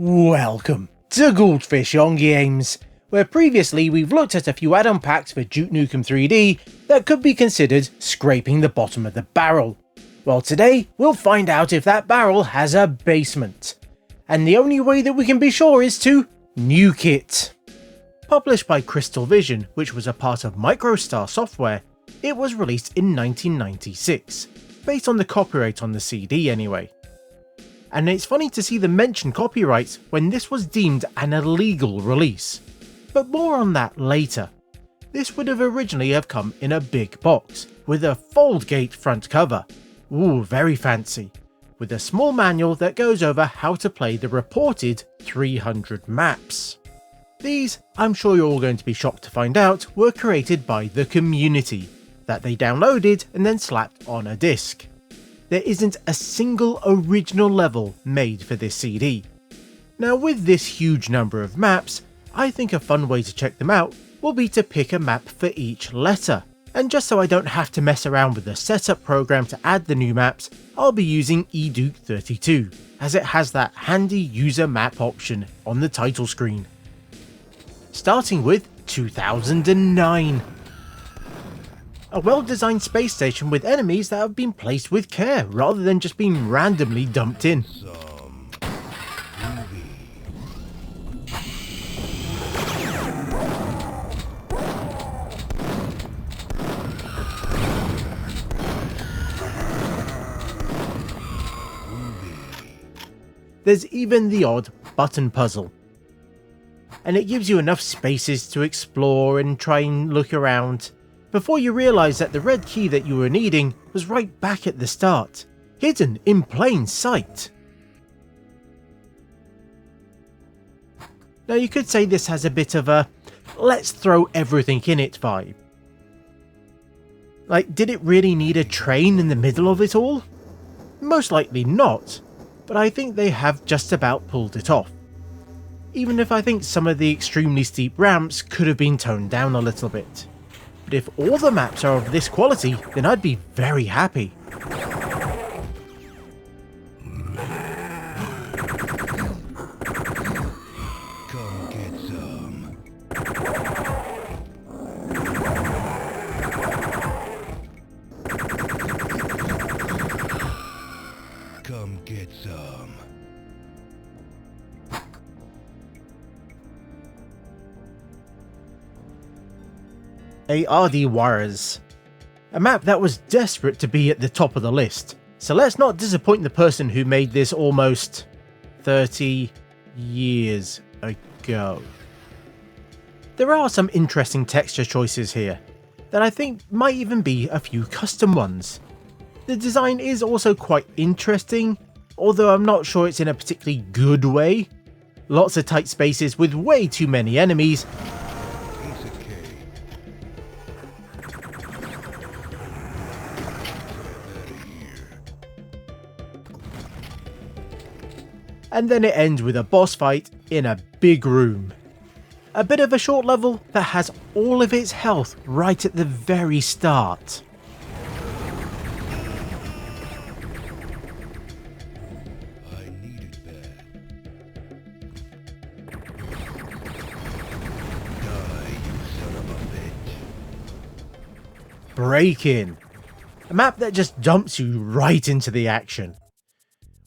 Welcome to Goldfish on Games, where previously we've looked at a few add-on packs for Duke Nukem 3D that could be considered scraping the bottom of the barrel. Well, today we'll find out if that barrel has a basement, and the only way that we can be sure is to Nuke-It. Published by Crystal Vision, which was a part of MicroStar Software, it was released in 1996, based on the copyright on the CD anyway. And it's funny to see them mention copyrights when this was deemed an illegal release. But more on that later. This would have originally have come in a big box, with a fold-gate front cover. Ooh, very fancy. With a small manual that goes over how to play the reported 300 maps. These, I'm sure you're all going to be shocked to find out, were created by the community, that they downloaded and then slapped on a disc. There isn't a single original level made for this CD. Now with this huge number of maps, I think a fun way to check them out will be to pick a map for each letter. And just so I don't have to mess around with the setup program to add the new maps, I'll be using eDuke32, as it has that handy user map option on the title screen. Starting with 2009. A well-designed space station with enemies that have been placed with care rather than just being randomly dumped in. There's even the odd button puzzle. And it gives you enough spaces to explore and try and look around, before you realise that the red key that you were needing was right back at the start, hidden in plain sight. Now you could say this has a bit of a let's throw everything in it vibe. Like, did it really need a train in the middle of it all? Most likely not, but I think they have just about pulled it off. Even if I think some of the extremely steep ramps could have been toned down a little bit. But if all the maps are of this quality, then I'd be very happy. Come get some. Come get some. add-ons. A map that was desperate to be at the top of the list, so let's not disappoint the person who made this almost 30 years ago. There are some interesting texture choices here, that I think might even be a few custom ones. The design is also quite interesting, although I'm not sure it's in a particularly good way. Lots of tight spaces with way too many enemies, and then it ends with a boss fight in a big room. A bit of a short level that has all of its health right at the very start. I need it bad. Die, you son of a bitch. Break-In. A map that just dumps you right into the action,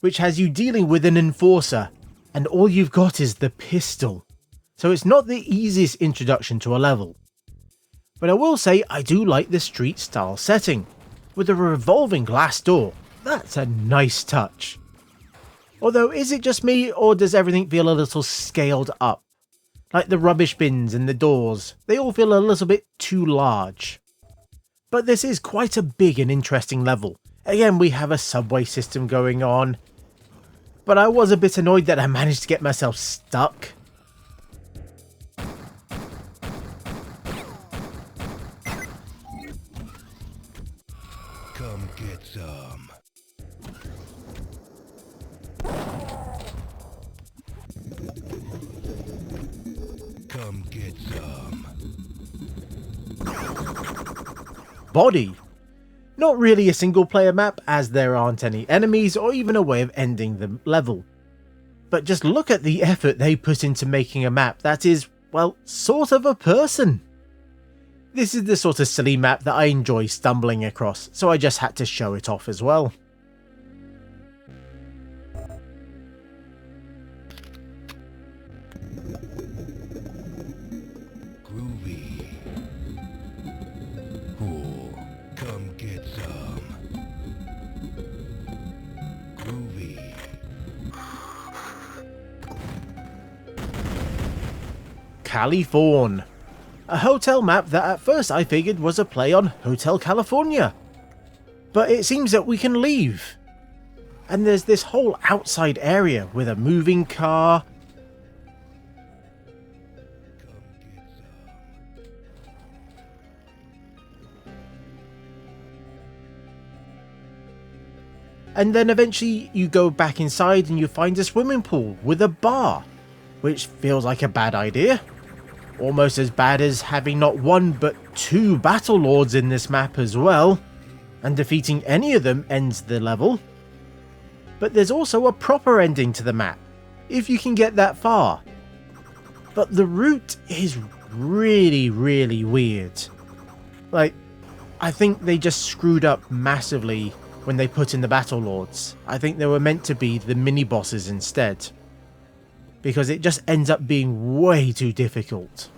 which has you dealing with an enforcer, and all you've got is the pistol. So it's not the easiest introduction to a level. But I will say I do like the street style setting, with a revolving glass door. That's a nice touch. Although, is it just me, or does everything feel a little scaled up? Like the rubbish bins and the doors, they all feel a little bit too large. But this is quite a big and interesting level. Again, we have a subway system going on, but I was a bit annoyed that I managed to get myself stuck. Come get some. Come get some. Body. Not really a single player map, as there aren't any enemies or even a way of ending the level. but just look at the effort they put into making a map that is, well, sort of a person. This is the sort of silly map that I enjoy stumbling across, so I just had to show it off as well. Groovy. Cool. Come get some. Groovy. California. A hotel map that at first I figured was a play on Hotel California. But it seems that we can leave. And there's this whole outside area with a moving car. And then eventually you go back inside and you find a swimming pool with a bar, which feels like a bad idea. Almost as bad as having not one but two battle lords in this map as well, and defeating any of them ends the level. But there's also a proper ending to the map, if you can get that far. But the route is really weird. Like, I think they just screwed up massively when they put in the battle lords. I think they were meant to be the mini bosses instead, because it just ends up being way too difficult.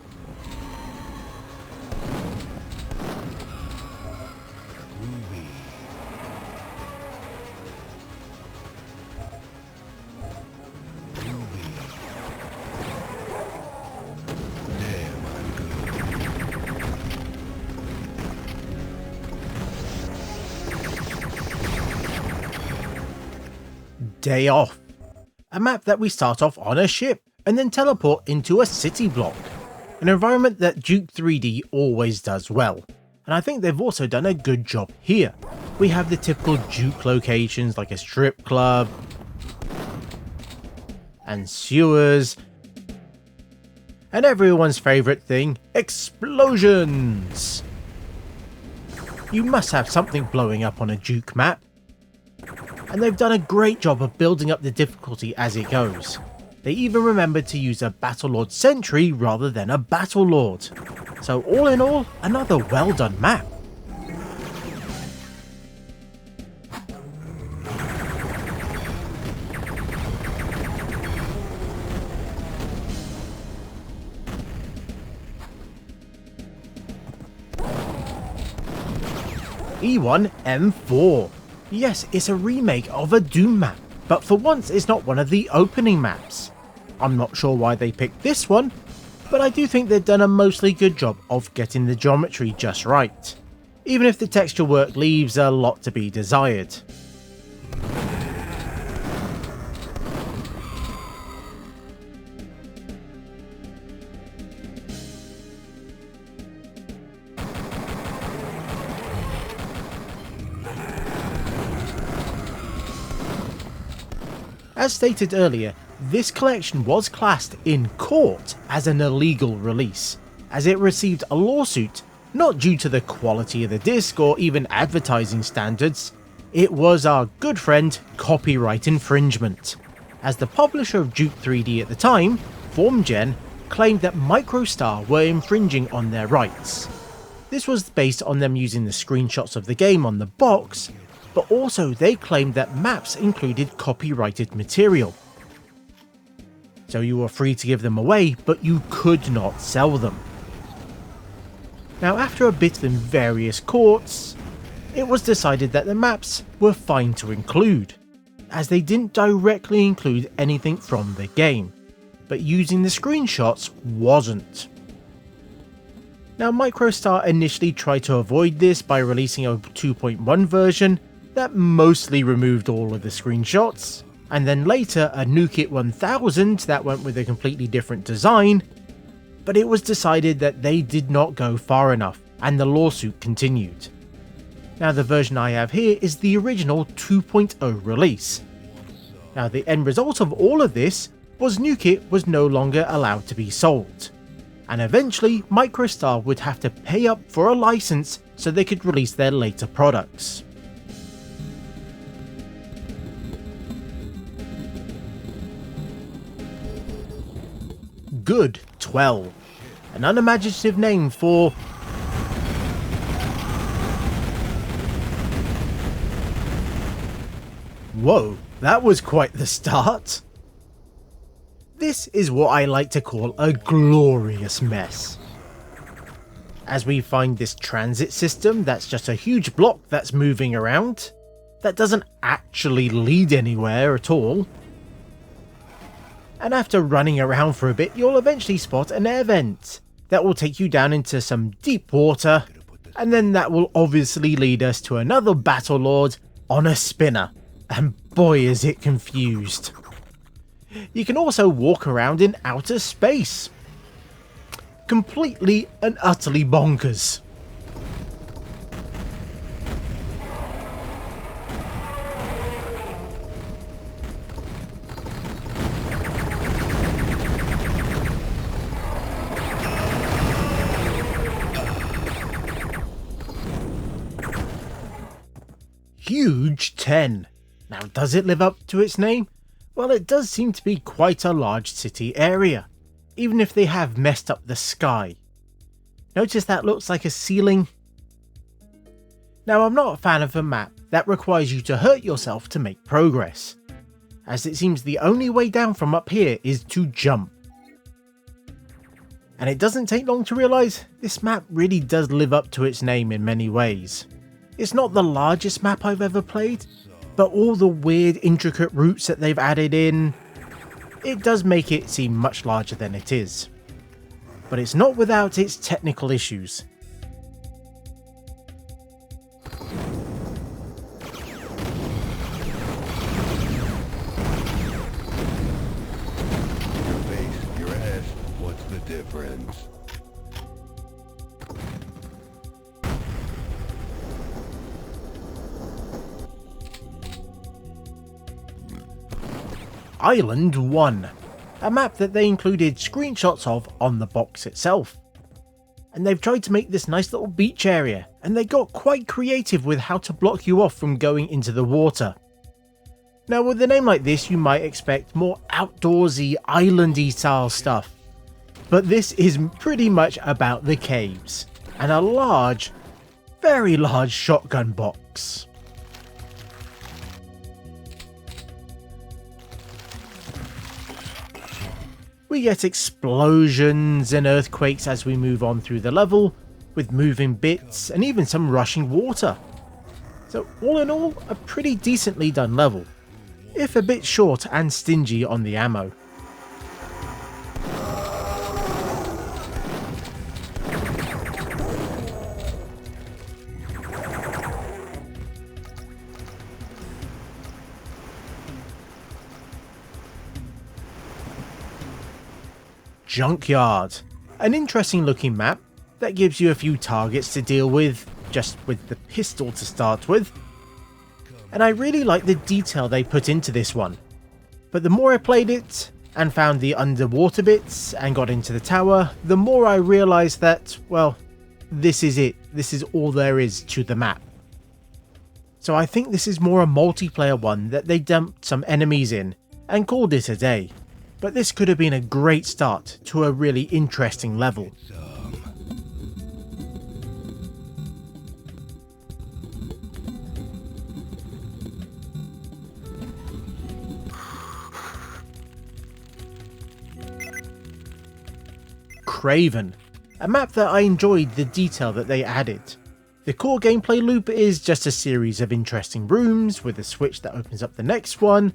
Day Off. A map that we start off on a ship and then teleport into a city block. An environment that Duke 3D always does well, and I think they've also done a good job here. We have the typical Duke locations like a strip club and sewers, and everyone's favourite thing, explosions! You must have something blowing up on a Duke map. And they've done a great job of building up the difficulty as it goes. They even remembered to use a Battlelord Sentry rather than a Battlelord. So all in all, another well done map. E1M4. Yes, it's a remake of a Doom map, but for once it's not one of the opening maps. I'm not sure why they picked this one, but I do think they've done a mostly good job of getting the geometry just right, even if the texture work leaves a lot to be desired. As stated earlier, this collection was classed in court as an illegal release, as it received a lawsuit not due to the quality of the disc or even advertising standards. It was our good friend copyright infringement, as the publisher of Duke 3D at the time, FormGen, claimed that MicroStar were infringing on their rights. This was based on them using the screenshots of the game on the box, but also they claimed that maps included copyrighted material. So you were free to give them away, but you could not sell them. Now, after a bit in various courts, it was decided that the maps were fine to include, as they didn't directly include anything from the game, but using the screenshots wasn't. Now, MicroStar initially tried to avoid this by releasing a 2.1 version that mostly removed all of the screenshots, and then later a Nuke-It 1000 that went with a completely different design, but it was decided that they did not go far enough and the lawsuit continued. Now, the version I have here is the original 2.0 release. Now, the end result of all of this was Nuke-It was no longer allowed to be sold, and eventually MicroStar would have to pay up for a license so they could release their later products. good 12, an unimaginative name for... Whoa, that was quite the start. This is what I like to call a glorious mess. As we find this transit system that's just a huge block that's moving around, that doesn't actually lead anywhere at all. And after running around for a bit, you'll eventually spot an air vent that will take you down into some deep water, and then that will obviously lead us to another Battle Lord on a spinner, and boy is it confused. You can also walk around in outer space. Completely and utterly bonkers. Huge 10. Now, does it live up to its name? Well, it does seem to be quite a large city area, even if they have messed up the sky. Notice that looks like a ceiling? Now, I'm not a fan of a map that requires you to hurt yourself to make progress, as it seems the only way down from up here is to jump. And it doesn't take long to realise this map really does live up to its name in many ways. It's not the largest map I've ever played, but all the weird intricate routes that they've added in, it does make it seem much larger than it is. But it's not without its technical issues. Your face, your ass, what's the difference? Island 1, a map that they included screenshots of on the box itself. And they've tried to make this nice little beach area, and they got quite creative with how to block you off from going into the water. Now with a name like this you might expect more outdoorsy, islandy style stuff, but this is pretty much about the caves, and a large, very large shotgun box. We get explosions and earthquakes as we move on through the level, with moving bits and even some rushing water. So all in all, a pretty decently done level, if a bit short and stingy on the ammo. Junkyard, an interesting looking map that gives you a few targets to deal with, just with the pistol to start with. And I really like the detail they put into this one. But the more I played it, and found the underwater bits, and got into the tower, the more I realised that, well, this is it. This is all there is to the map. So I think this is more a multiplayer one that they dumped some enemies in, and called it a day. But this could have been a great start to a really interesting level. Craven, a map that I enjoyed the detail that they added. The core gameplay loop is just a series of interesting rooms with a switch that opens up the next one.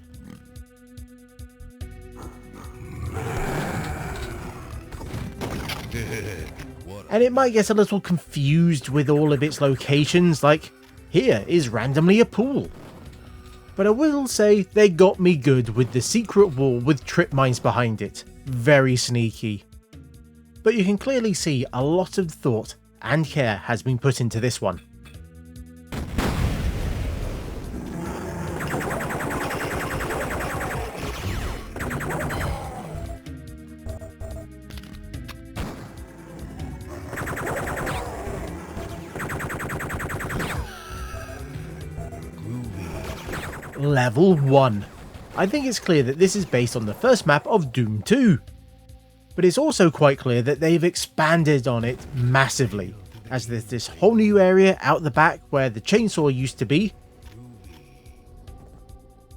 And it might get a little confused with all of its locations, like here is randomly a pool. But I will say they got me good with the secret wall with trip mines behind it, very sneaky. But you can clearly see a lot of thought and care has been put into this one. Level 1. I think it's clear that this is based on the first map of Doom 2. But But it's also quite clear that they've expanded on it massively, as there's this whole new area out the back where the chainsaw used to be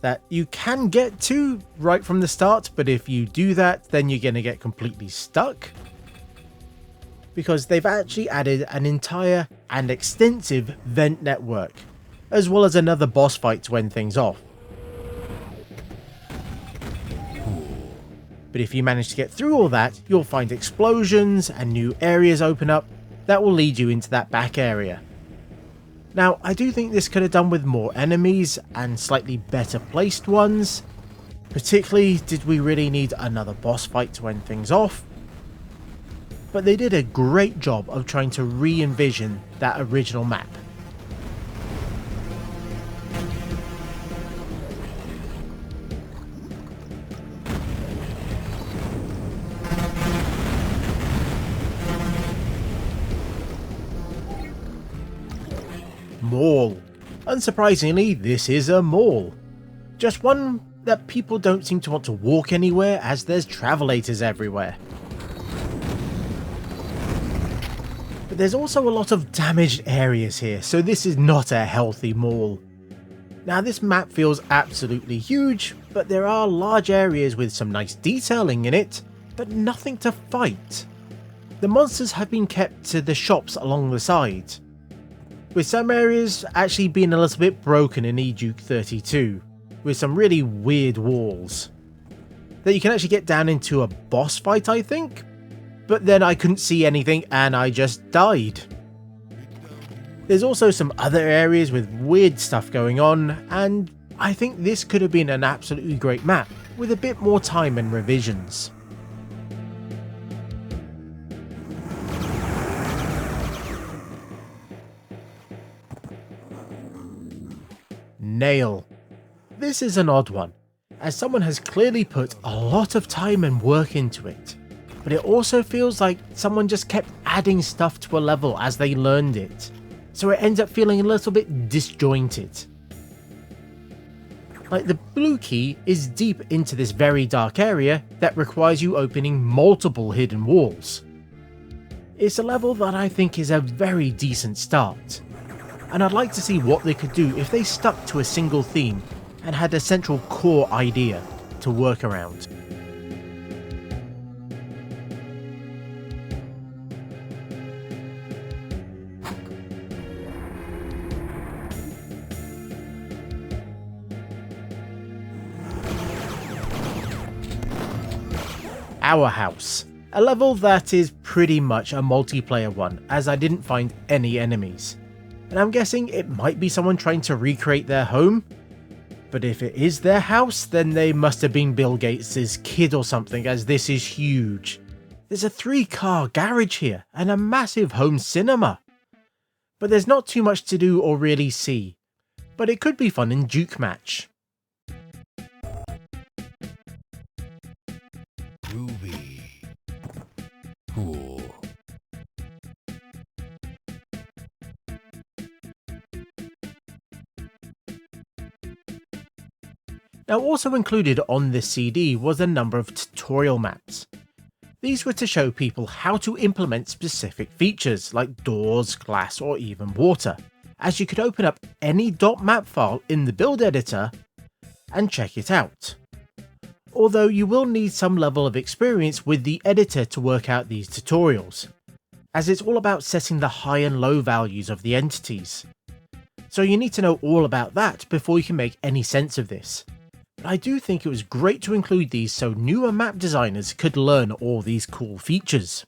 that you can get to right from the start, but if you do that, then you're going to get completely stuck, because they've actually added an entire and extensive vent network, as well as another boss fight to end things off. But if you manage to get through all that, you'll find explosions and new areas open up that will lead you into that back area. Now, I do think this could have done with more enemies and slightly better placed ones. Particularly, did we really need another boss fight to end things off? But they did a great job of trying to re-envision that original map. Mall. Unsurprisingly, this is a mall. Just one that people don't seem to want to walk anywhere, as there's travelators everywhere. But there's also a lot of damaged areas here, so this is not a healthy mall. Now, this map feels absolutely huge, but there are large areas with some nice detailing in it, but nothing to fight. The monsters have been kept to the shops along the side, with some areas actually being a little bit broken in Duke 32, with some really weird walls that you can actually get down into a boss fight, I think, but then I couldn't see anything and I just died. There's also some other areas with weird stuff going on, and I think this could have been an absolutely great map with a bit more time and revisions. Nail. This is an odd one, as someone has clearly put a lot of time and work into it, but it also feels like someone just kept adding stuff to a level as they learned it, so it ends up feeling a little bit disjointed. Like, the blue key is deep into this very dark area that requires you opening multiple hidden walls. It's a level that I think is a very decent start, and I'd like to see what they could do if they stuck to a single theme and had a central core idea to work around. Our House, a level that is pretty much a multiplayer one, as I didn't find any enemies. And I'm guessing it might be someone trying to recreate their home, but if it is their house, then they must have been Bill Gates' kid or something, as this is huge. There's a 3-car garage here and a massive home cinema. But there's not too much to do or really see, but it could be fun in Duke Match. Groovy. Cool. Now, also included on this CD was a number of tutorial maps. These were to show people how to implement specific features like doors, glass, or even water, as you could open up any .map file in the build editor and check it out. Although you will need some level of experience with the editor to work out these tutorials, as it's all about setting the high and low values of the entities. So you need to know all about that before you can make any sense of this. But I do think it was great to include these so newer map designers could learn all these cool features.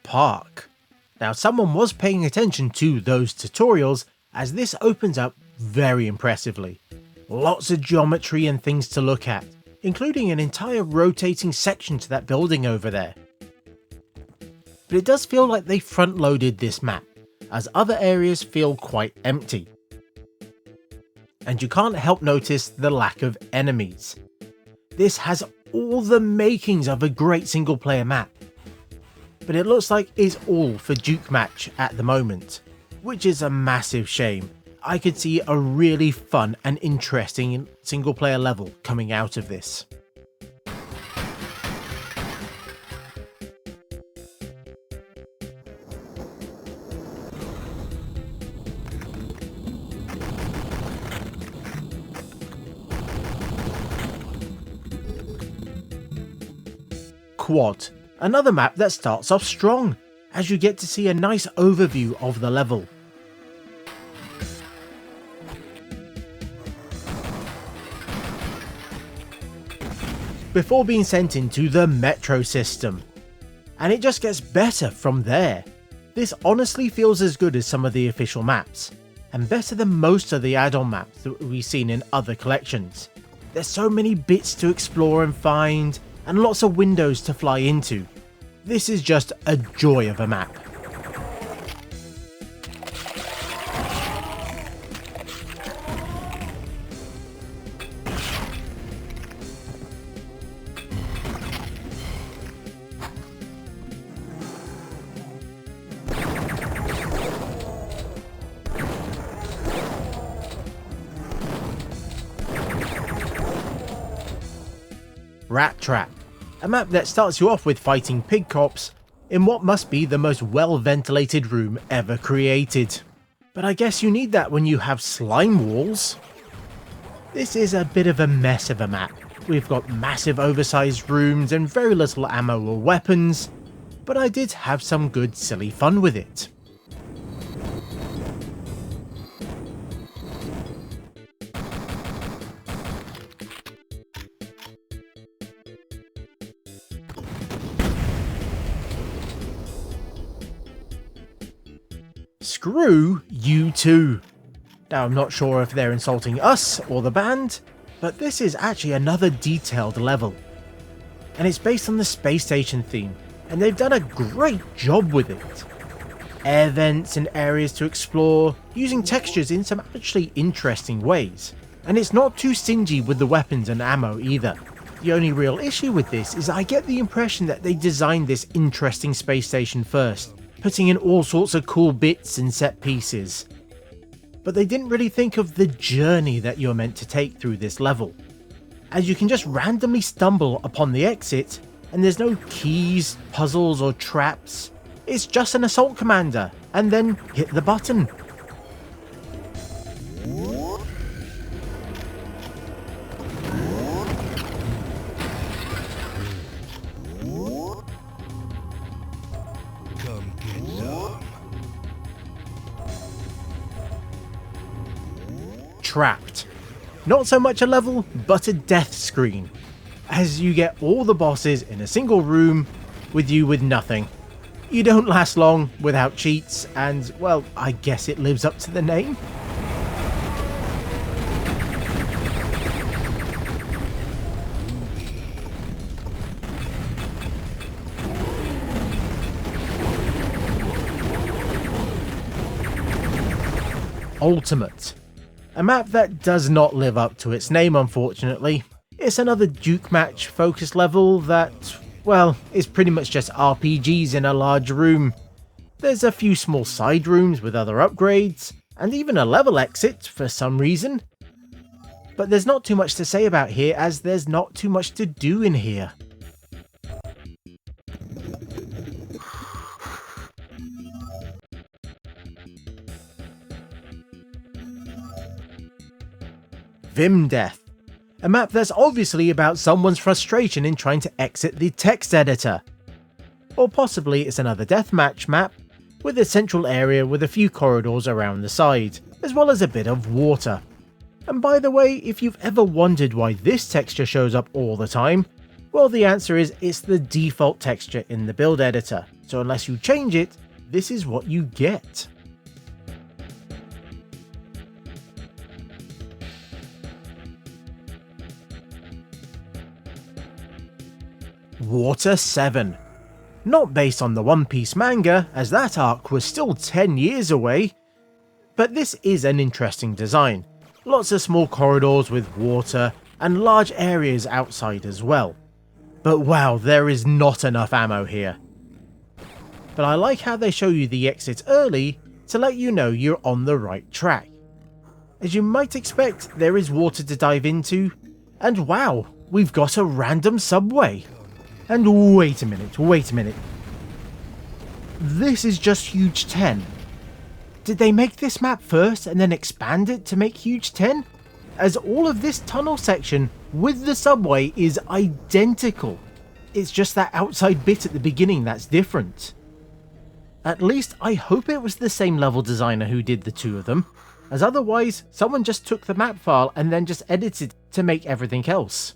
Park. Now, someone was paying attention to those tutorials, as this opens up very impressively. Lots of geometry and things to look at, including an entire rotating section to that building over there. But it does feel like they front-loaded this map, as other areas feel quite empty. And you can't help notice the lack of enemies. This has all the makings of a great single player map, but it looks like it's all for Duke Match at the moment, which is a massive shame. I could see a really fun and interesting single player level coming out of this. Quad, another map that starts off strong, as you get to see a nice overview of the level. Before being sent into the Metro system. And it just gets better from there. This honestly feels as good as some of the official maps, and better than most of the add-on maps that we've seen in other collections. There's so many bits to explore and find, and lots of windows to fly into. This is just a joy of a map. Rat Trap, a map that starts you off with fighting pig cops in what must be the most well-ventilated room ever created. But I guess you need that when you have slime walls. This is a bit of a mess of a map. We've got massive oversized rooms and very little ammo or weapons, but I did have some good silly fun with it. Screw you too. Now I'm not sure if they're insulting us or the band, but this is actually another detailed level. And it's based on the space station theme, and they've done a great job with it. Air vents and areas to explore, using textures in some actually interesting ways. And it's not too stingy with the weapons and ammo either. The only real issue with this is I get the impression that they designed this interesting space station first, putting in all sorts of cool bits and set pieces. But they didn't really think of the journey that you're meant to take through this level, as you can just randomly stumble upon the exit, and there's no keys, puzzles or traps. It's just an assault commander, and then hit the button. Trapped. Not so much a level, but a death screen, as you get all the bosses in a single room with you with nothing. You don't last long without cheats, and well, I guess it lives up to the name. Ultimate. A map that does not live up to its name, unfortunately. It's another Duke match focus level that, well, is pretty much just RPGs in a large room. There's a few small side rooms with other upgrades, and even a level exit for some reason. But there's not too much to say about here, as there's not too much to do in here. Vim Death, a map that's obviously about someone's frustration in trying to exit the text editor. Or possibly it's another deathmatch map, with a central area with a few corridors around the side, as well as a bit of water. And by the way, if you've ever wondered why this texture shows up all the time, well, the answer is it's the default texture in the build editor, so unless you change it, this is what you get. Water 7. Not based on the One Piece manga, as that arc was still 10 years away, but this is an interesting design. Lots of small corridors with water, and large areas outside as well. But wow, there is not enough ammo here. But I like how they show you the exit early to let you know you're on the right track. As you might expect, there is water to dive into, and wow, we've got a random subway. And wait a minute. This is just Huge 10. Did they make this map first and then expand it to make Huge 10? As all of this tunnel section with the subway is identical. it's just that outside bit at the beginning that's different. At least I hope it was the same level designer who did the two of them, as otherwise someone just took the map file and then just edited to make everything else.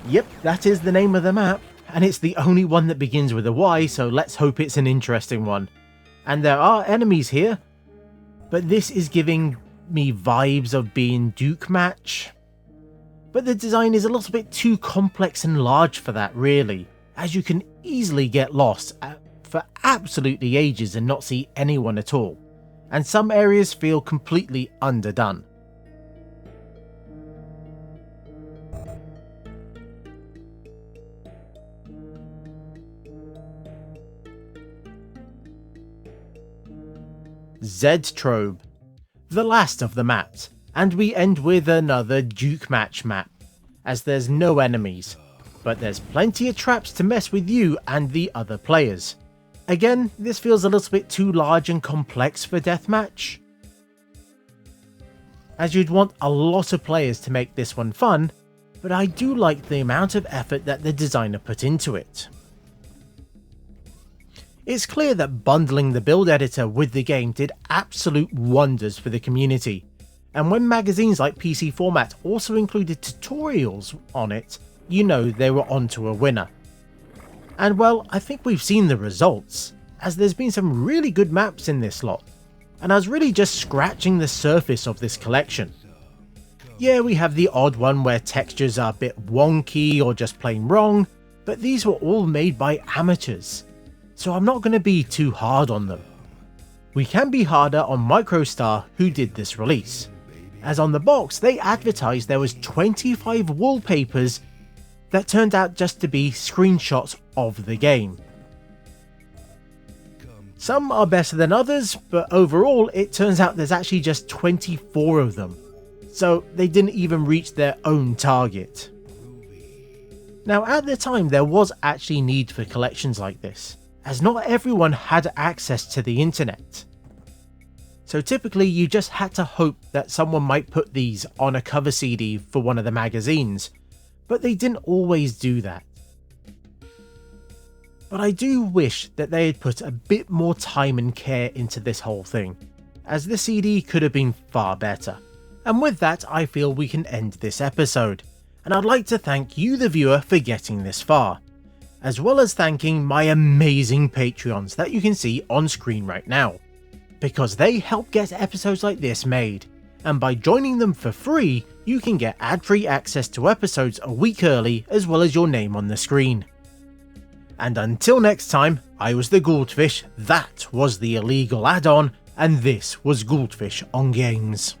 Yep, that is the name of the map, and it's the only one that begins with a Y, so let's hope it's an interesting one. And there are enemies here, but this is giving me vibes of being Duke Match. But the design is a little bit too complex and large for that really, as you can easily get lost for absolutely ages and not see anyone at all, and some areas feel completely underdone. Z-Trobe, the last of the maps, and we end with another Duke Match map, as there's no enemies, but there's plenty of traps to mess with you and the other players. Again, this feels a little bit too large and complex for deathmatch, as you'd want a lot of players to make this one fun, but I do like the amount of effort that the designer put into it. It's clear that bundling the build editor with the game did absolute wonders for the community, and when magazines like PC Format also included tutorials on it, you know they were onto a winner. And well, I think we've seen the results, as there's been some really good maps in this lot, and I was really just scratching the surface of this collection. Yeah, we have the odd one where textures are a bit wonky or just plain wrong, but these were all made by amateurs, so I'm not going to be too hard on them. We can be harder on Microstar, who did this release, as on the box they advertised there was 25 wallpapers that turned out just to be screenshots of the game. Some are better than others, but overall it turns out there's actually just 24 of them, so they didn't even reach their own target. Now at the time there was actually need for collections like this, as not everyone had access to the internet. So typically you just had to hope that someone might put these on a cover CD for one of the magazines, but they didn't always do that. But I do wish that they had put a bit more time and care into this whole thing, as the CD could have been far better. And with that I feel we can end this episode, and I'd like to thank you the viewer for getting this far, as well as thanking my amazing Patreons that you can see on screen right now, because they help get episodes like this made, and by joining them for free you can get ad-free access to episodes a week early as well as your name on the screen. And until next time, I was the Goldfish, that was the illegal add-on, and this was Goldfish on Games.